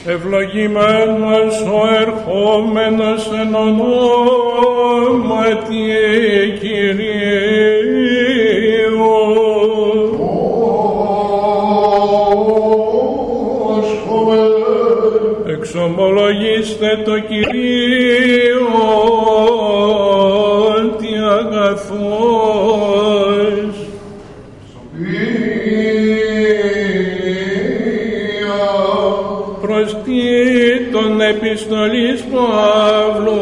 Ευλογημένος ο ερχόμενος εν ονόματι Κυρίου. Εξομολογήστε το Κυρίο τι αγαθός. Προς τον επιστολής Παύλου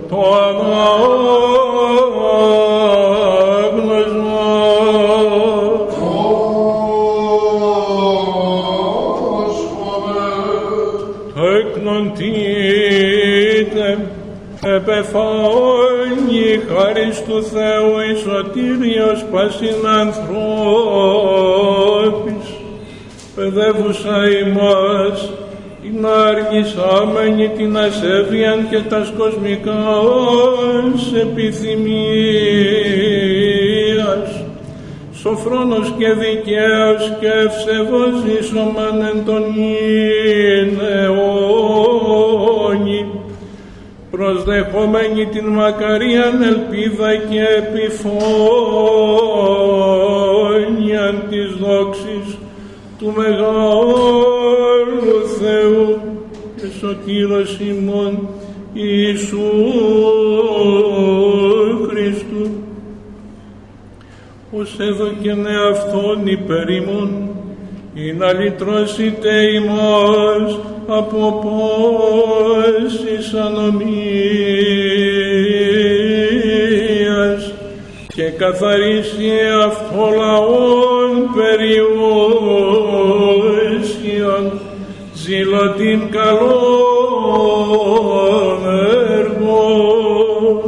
το ανάγνωσμα. Εκνοντείτε επεφάνει χάρις του Θεού η σωτήριος πασιν ανθρώπης, παιδεύουσα ημάς, την αργησάμενη την ασέβειαν και τας κοσμικάς επιθυμίας, σοφρόνος και δικαίος και ευσεβώς ζήσομεν εν τον αιώνι, προσδεχόμενη την μακαρίαν ελπίδα και επιφάνειαν της δόξης του Μεγάλου Θεού και σωτήρος ημών Ιησού Χριστού, ως έδωκεν εαυτόν υπέρ ημών, ή να λυτρώσετε ημάς από πάσης ανομίας και καθαρίσει αυτό λαόν περιούσιον ζηλωτήν καλών έργων.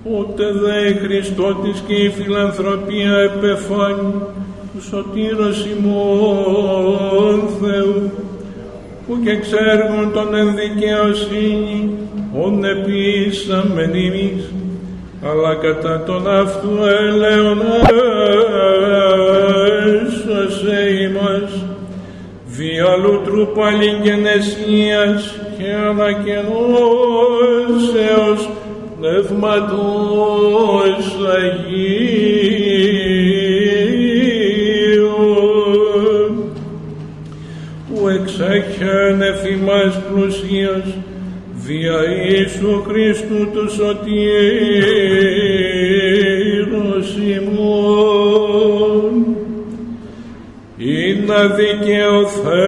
Ούτε δε η Χριστότης και η φιλανθρωπία επεφάνει του σωτήρος ημών Θεού, που και εξέργων τον εν δικαιοσύνη ον επίσαμεν ημείς, αλλά κατά τον αυτού έλεον έσωσε ημάς δια λούτρου παλιγενεσίας και ανακαινώσεως πνεύματος Αγίου, που εξέχεν εφημάς πλουσίας δια Ιησού Χριστού του σωτήρος ημών, ή να δικαιωθέ